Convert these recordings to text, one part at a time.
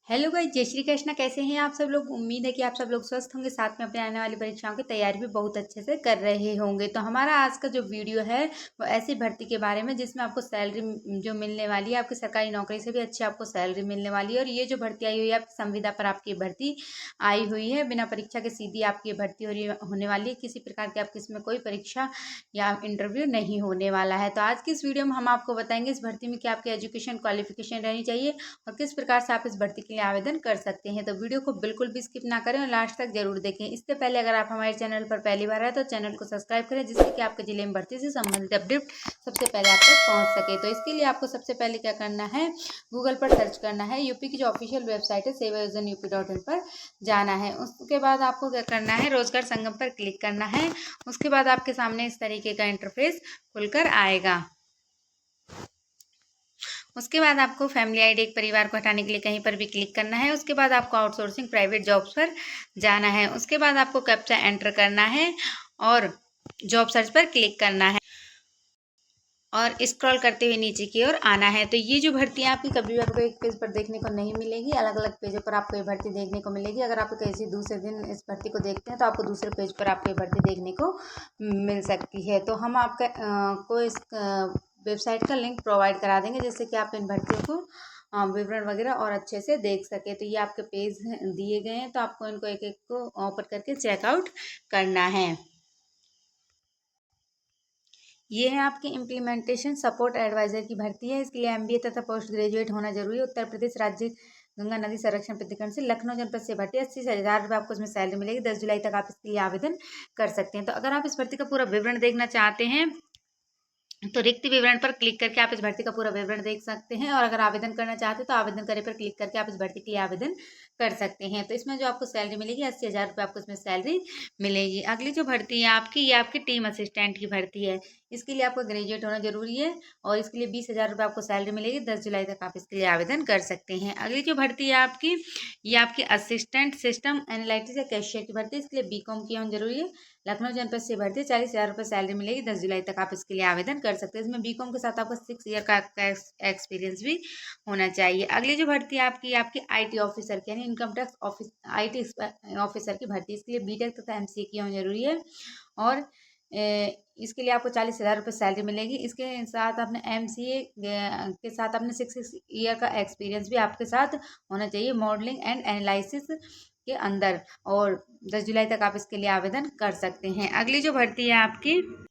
Hello guys, जय श्री कृष्णा। कैसे हैं आप सब लोग। उम्मीद है कि आप सब लोग स्वस्थ होंगे, साथ में अपने आने वाली परीक्षाओं की तैयारी भी बहुत अच्छे से कर रहे होंगे। तो हमारा आज का जो वीडियो है वो ऐसी भर्ती के बारे में जिसमें आपको सैलरी जो मिलने वाली है, आपकी सरकारी नौकरी से भी अच्छी आपको सैलरी मिलने वाली है। और ये जो भर्ती आई हुई है आपकी संविदा पर आपकी भर्ती आई हुई है, बिना परीक्षा के सीधी आपकी भर्ती होने वाली है। किसी प्रकार की आपकी इसमें कोई परीक्षा या इंटरव्यू नहीं होने वाला है। तो आज की इस वीडियो में हम आपको बताएंगे इस भर्ती में क्या आपकी एजुकेशन क्वालिफिकेशन रहनी चाहिए और किस प्रकार से आप इस भर्ती के लिए आवेदन कर सकते हैं। तो वीडियो को बिल्कुल भी स्किप ना करें और लास्ट तक जरूर देखें। इससे पहले अगर आप हमारे चैनल पर पहली बार आए तो चैनल को सब्सक्राइब करें, जिससे कि आपके जिले में भर्ती से संबंधित अपडेट सबसे पहले आप तक पहुंच सके। तो इसके लिए आपको सबसे पहले क्या करना है, गूगल पर सर्च करना है। यूपी की जो ऑफिशियल वेबसाइट है sevayojanup.in पर जाना है। उसके बाद आपको क्या करना है, रोजगार संगम पर क्लिक करना है। उसके बाद आपके सामने इस तरीके का इंटरफेस खुलकर आएगा। उसके बाद आपको फैमिली आईडी एक परिवार को हटाने के लिए कहीं पर भी क्लिक करना है। उसके बाद आपको आउटसोर्सिंग प्राइवेट जॉब्स पर जाना है। उसके बाद आपको कैप्चा एंटर करना है और जॉब सर्च पर क्लिक करना है और स्क्रॉल करते हुए नीचे की ओर आना है। तो ये जो भर्ती है आपकी कभी भी आपको एक पेज पर देखने को नहीं मिलेगी, अलग अलग पेजों पर आपको ये भर्ती देखने को मिलेगी। अगर आप किसी दूसरे दिन इस भर्ती को देखते हैं तो आपको दूसरे पेज पर आपको ये भर्ती देखने को मिल सकती है। तो हम आपका को इस वेबसाइट का लिंक प्रोवाइड करा देंगे, जिससे कि आप इन भर्तियों को विवरण वगैरह और अच्छे से देख सके। तो ये आपके पेज दिए गए हैं, तो आपको इनको एक एक को ओपन करके चेकआउट करना है। ये है आपकी इम्प्लीमेंटेशन सपोर्ट एडवाइजर की भर्ती है। इसके लिए एमबीए तथा पोस्ट ग्रेजुएट होना जरूरी है। उत्तर प्रदेश राज्य गंगा नदी संरक्षण प्राधिकरण से लखनऊ जनपद से भर्ती 80,000 रुपये आपको इसमें सैलरी मिलेगी। 10 जुलाई तक आप इसके लिए आवेदन कर सकते हैं। तो अगर आप इस भर्ती का पूरा विवरण देखना चाहते हैं तो रिक्त विवरण पर क्लिक करके आप इस भर्ती का पूरा विवरण देख सकते हैं। और अगर आवेदन करना चाहते हैं तो आवेदन करे पर क्लिक करके आप इस भर्ती के लिए आवेदन कर सकते हैं। तो इसमें जो आपको सैलरी मिलेगी 80,000 रुपये आपको इसमें सैलरी मिलेगी। अगली जो भर्ती है आपकी, ये आपकी टीम असिस्टेंट की भर्ती है। इसके लिए आपको ग्रेजुएट होना जरूरी है और इसके लिए 20,000 रुपये आपको सैलरी मिलेगी। 10 जुलाई तक आप इसके लिए आवेदन कर सकते हैं। अगली जो भर्ती है आपकी, ये आपकी असिस्टेंट सिस्टम एनालिटिक्स या कैशियर की भर्ती है। इसके लिए बीकॉम किया होना जरूरी है। लखनऊ जनपद से भर्ती 40,000 रुपये सैलरी मिलेगी। 10 जुलाई तक आप इसके लिए आवेदन कर सकते हैं। इसमें बीकॉम के साथ आपका 6 ईयर का एक्सपीरियंस भी होना चाहिए। अगली जो भर्ती है आपकी, आपकी आईटी ऑफिसर की यानी income tax office IT officer की भर्ती। इसके लिए बीटेक तथा एमसीए किया होना जरूरी है और इसके लिए आपको 40,000 रुपये सैलरी मिलेगी। इसके साथ अपने एमसीए के साथ अपने 6 ईयर का एक्सपीरियंस भी आपके साथ होना चाहिए मॉडलिंग एंड एनालिसिस के अंदर। और 10 जुलाई तक आप इसके लिए आवेदन कर सकते हैं। अगली जो भर्ती है आपकी,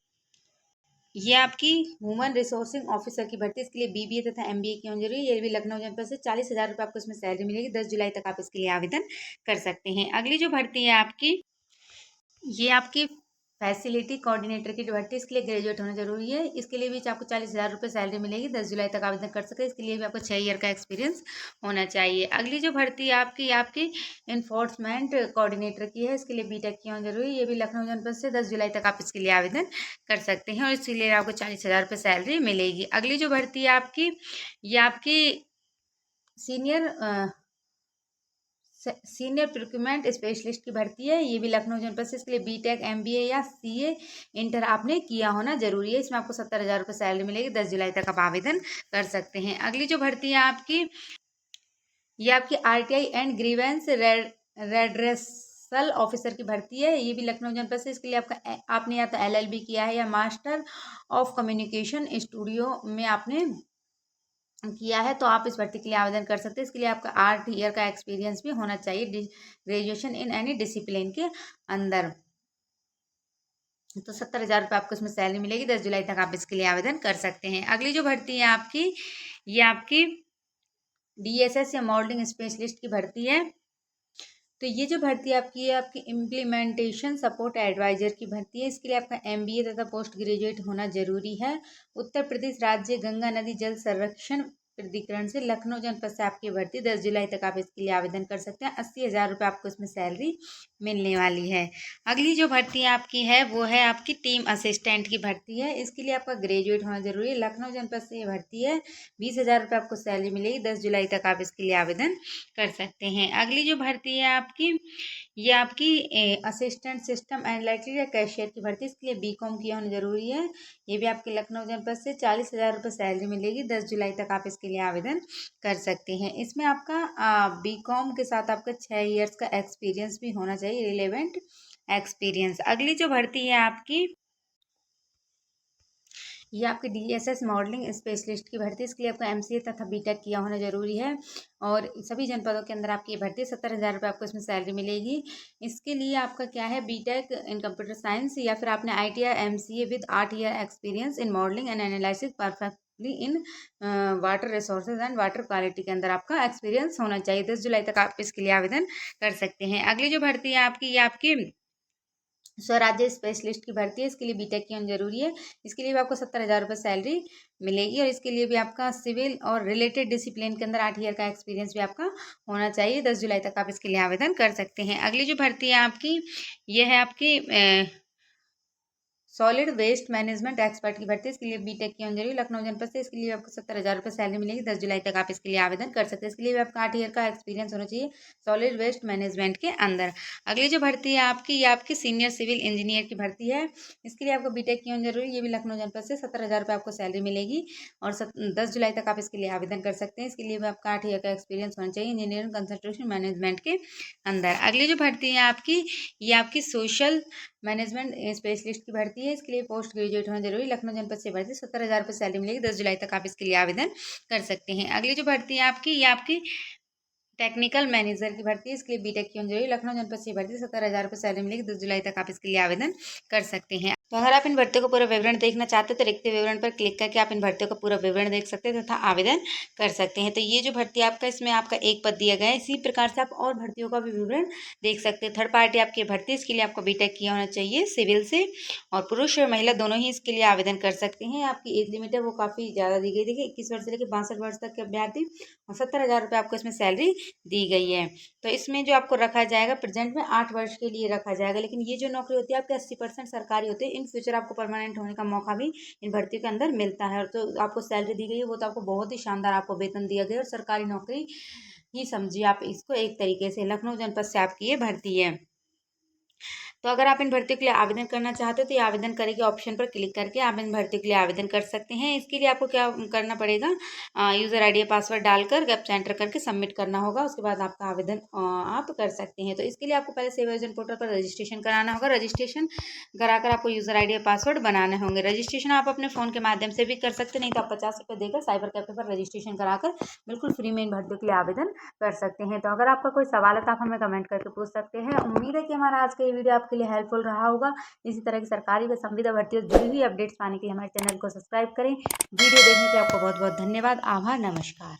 ये आपकी ह्यूमन रिसोर्सिंग ऑफिसर की भर्ती। इसके लिए बीबीए तथा एमबीए की होनी जरूरी है। ये भी लखनऊ जनपद से 40,000 रुपये आपको इसमें सैलरी मिलेगी। 10 जुलाई तक आप इसके लिए आवेदन कर सकते हैं। अगली जो भर्ती है आपकी, ये आपकी फैसिलिटी कोऑर्डिनेटर की भर्ती। इसके लिए ग्रेजुएट होना जरूरी है। इसके लिए भी आपको 40,000 रुपये सैलरी मिलेगी। 10 जुलाई तक आवेदन कर सकते हैं। इसके लिए भी आपको 6 ईयर का एक्सपीरियंस होना चाहिए। अगली जो भर्ती है आपकी इन्फोर्समेंट कोऑर्डिनेटर की है। इसके लिए बीटेक की होना जरूरी है। ये भी लखनऊ जनपद से 10 जुलाई तक आप इसके लिए आवेदन कर सकते हैं और इसके लिए आपको 40,000 रुपये सैलरी मिलेगी। अगली जो भर्ती है आपकी, ये आपकी सीनियर सीनियर प्रोक्यूरमेंट स्पेशलिस्ट की भर्ती है। ये भी लखनऊ जनपद से। इसके लिए बीटेक एमबीए या सीए इंटर आपने किया होना जरूरी है। इसमें आपको 70,000 रुपये सैलरी मिलेगी। 10 जुलाई तक आप आवेदन कर सकते हैं। अगली जो भर्ती है आपकी, ये आपकी RTI and grievance redressal officer की भर्ती है। ये भी लखनऊ जनपद से। इसके लिए आपने या तो एलएलबी किया है या मास्टर ऑफ कम्युनिकेशन स्टूडियो में आपने किया है, तो आप इस भर्ती के लिए आवेदन कर सकते हैं। इसके लिए आपका 8 ईयर का एक्सपीरियंस भी होना चाहिए ग्रेजुएशन इन एनी डिसिप्लिन के अंदर। तो 70,000 रुपये आपको इसमें सैलरी मिलेगी। 10 जुलाई तक आप इसके लिए आवेदन कर सकते हैं। अगली जो भर्ती है आपकी, ये आपकी डीएसएस या मॉडलिंग स्पेशलिस्ट की भर्ती है। तो ये जो भर्ती आपकी है, आपकी इम्प्लीमेंटेशन सपोर्ट एडवाइजर की भर्ती है। इसके लिए आपका एमबीए तथा पोस्ट ग्रेजुएट होना जरूरी है। उत्तर प्रदेश राज्य गंगा नदी जल संरक्षण प्राधिकरण से लखनऊ जनपद से आपकी भर्ती। 10 जुलाई तक आप इसके लिए आवेदन कर सकते हैं। 80,000 रुपये आपको इसमें सैलरी मिलने वाली है। अगली जो भर्ती आपकी है वो है आपकी टीम असिस्टेंट की भर्ती है। इसके लिए आपका ग्रेजुएट होना जरूरी है। लखनऊ जनपद से ये भर्ती है। 20,000 रुपये आपको सैलरी मिलेगी। 10 जुलाई तक आप इसके लिए आवेदन कर सकते हैं। अगली जो भर्ती है आपकी, ये आपकी असिस्टेंट सिस्टम एनालिटिक्स या कैशियर की भर्ती। इसके लिए बीकॉम किया होना जरूरी है। ये भी आपके लखनऊ जनपद से 40,000 रुपये सैलरी मिलेगी। 10 जुलाई तक आप इसके इसके लिए आवेदन कर सकते हैं। इसमें आपका बीकॉम के साथ आपका 6 ईयर्स का एक्सपीरियंस भी होना चाहिए, रिलेवेंट एक्सपीरियंस। अगली जो भर्ती है आपकी, ये आपकी DSS मॉडलिंग स्पेशलिस्ट की भर्ती है। इसके लिए आपको MCA तथा BTech किया होना जरूरी है और सभी जनपदों के अंदर आपकी ये भर्ती 70,000 रुपये आपको इसमें सैलरी मिलेगी। इसके लिए आपका क्या है, BTech इन कंप्यूटर साइंस या फिर आपने ITI MCA with 8 year experience in modelling and analysis perfectly in water resources and water quality के अंदर आपका एक्सपीरियंस होना चाहिए। 10 जुलाई तक आप इसके लिए आवेदन कर सकते हैं। अगली जो भर्ती है आपकी, ये आपकी स्वराज्य स्पेशलिस्ट की भर्ती है। इसके लिए BTech की होना जरूरी है। इसके लिए भी आपको 70,000 रुपये सैलरी मिलेगी और इसके लिए भी आपका सिविल और रिलेटेड डिसिप्लिन के अंदर 8 ईयर का एक्सपीरियंस भी आपका होना चाहिए। 10 जुलाई तक आप इसके लिए आवेदन कर सकते हैं। अगली जो भर्ती है आपकी, यह है आपकी सॉलिड वेस्ट मैनेजमेंट एक्सपर्ट की भर्ती है। इसके लिए BTech की होनी जरूरी, लखनऊ जनपद से। इसके लिए आपको 70,000 रुपये सैलरी मिलेगी। 10 जुलाई तक आप इसके लिए आवेदन कर सकते हैं। इसके लिए भी आपका 8 ईयर का एक्सपीरियंस होना चाहिए सॉलिड वेस्ट मैनेजमेंट के अंदर। अगली जो भर्ती है आपकी, ये आपकी सीनियर सिविल इंजीनियर की भर्ती है। इसके लिए आपको BTech की होनी जरूरी, ये भी लखनऊ जनपद से। 70,000 रुपये आपको सैलरी मिलेगी और 10 जुलाई तक आप इसके लिए आवेदन कर सकते हैं। इसके लिए भी आपका 8 ईयर का एक्सपीरियंस होना चाहिए इंजीनियरिंग कंसल्टेशन मैनेजमेंट के अंदर। अगली जो भर्ती है आपकी, ये आपकी सोशल मैनेजमेंट स्पेशलिस्ट की भर्ती है। इसके लिए पोस्ट ग्रेजुएट होना जरूरी, लखनऊ जनपद से भर्ती। 70,000 रुपये सैलरी मिलेगी। 10 जुलाई तक आप इसके लिए आवेदन कर सकते हैं। अगली जो भर्ती है आपकी, ये आपकी टेक्निकल मैनेजर की भर्ती है। इसके लिए BTech की होनी जरूरी, लखनऊ जनपद से भर्ती। 70,000 रुपये सैलरी मिलेगी। 10 जुलाई तक आप इसके लिए आवेदन कर सकते हैं। तो अगर आप इन भर्तियों का पूरा विवरण देखना चाहते हैं तो रिक्त विवरण पर क्लिक करके आप इन भर्तियों का पूरा विवरण देख सकते हैं तथा आवेदन कर सकते हैं। तो ये जो भर्ती आपका, इसमें आपका एक पद दिया गया है। इसी प्रकार से आप और भर्तियों का भी विवरण देख सकते हैं। थर्ड पार्टी आपकी भर्ती, इसके लिए आपको BTech किया होना चाहिए सिविल से, और पुरुष और महिला दोनों ही इसके लिए आवेदन कर सकते हैं। आपकी एज लिमिट है वो काफ़ी ज़्यादा दी गई। देखिए 21 वर्ष से लेकर 62 वर्ष तक के अभ्यर्थी, और 70,000 रुपये आपको इसमें सैलरी दी गई है। तो इसमें जो आपको रखा जाएगा, प्रेजेंट में 8 वर्ष के लिए रखा जाएगा, लेकिन ये जो नौकरी होती है आपके 80% सरकारी होती है। इन फ्यूचर आपको परमानेंट होने का मौका भी इन भर्तियों के अंदर मिलता है। और तो आपको सैलरी दी गई है वो तो आपको बहुत ही शानदार आपको वेतन दिया गया है, और सरकारी नौकरी ही समझिए आप इसको एक तरीके से। लखनऊ जनपद से आपकी ये भर्ती है। तो अगर आप इन भर्तियों के लिए आवेदन करना चाहते हो तो ये आवेदन करें के ऑप्शन पर क्लिक करके आप इन भर्तियों के लिए आवेदन कर सकते हैं। इसके लिए आपको क्या करना पड़ेगा, यूज़र ID पासवर्ड डालकर कैप्चा एंटर करके सबमिट करना होगा। उसके बाद आपका आवेदन आप कर सकते हैं। तो इसके लिए आपको पहले सेवा योजना पोर्टल पर रजिस्ट्रेशन कराना होगा। रजिस्ट्रेशन कराकर आपको यूज़र ID पासवर्ड बनाने होंगे। रजिस्ट्रेशन आप अपने फ़ोन के माध्यम से भी कर सकते हैं, नहीं तो आप 50 रुपये देकर साइबर कैफे पर रजिस्ट्रेशन कराकर बिल्कुल फ्री में इन भर्तियों के लिए आवेदन कर सकते हैं। तो अगर आपका कोई सवाल है तो आप हमें कमेंट करके पूछ सकते हैं। उम्मीद है कि हमारा आज का ये वीडियो आपके लिए हेल्पफुल रहा होगा। इसी तरह की सरकारी व संविदा भर्तियों से जुड़ी हुई अपडेट्स पाने के लिए हमारे चैनल को सब्सक्राइब करें। वीडियो देखने के लिए आपको बहुत बहुत धन्यवाद। आभार, नमस्कार।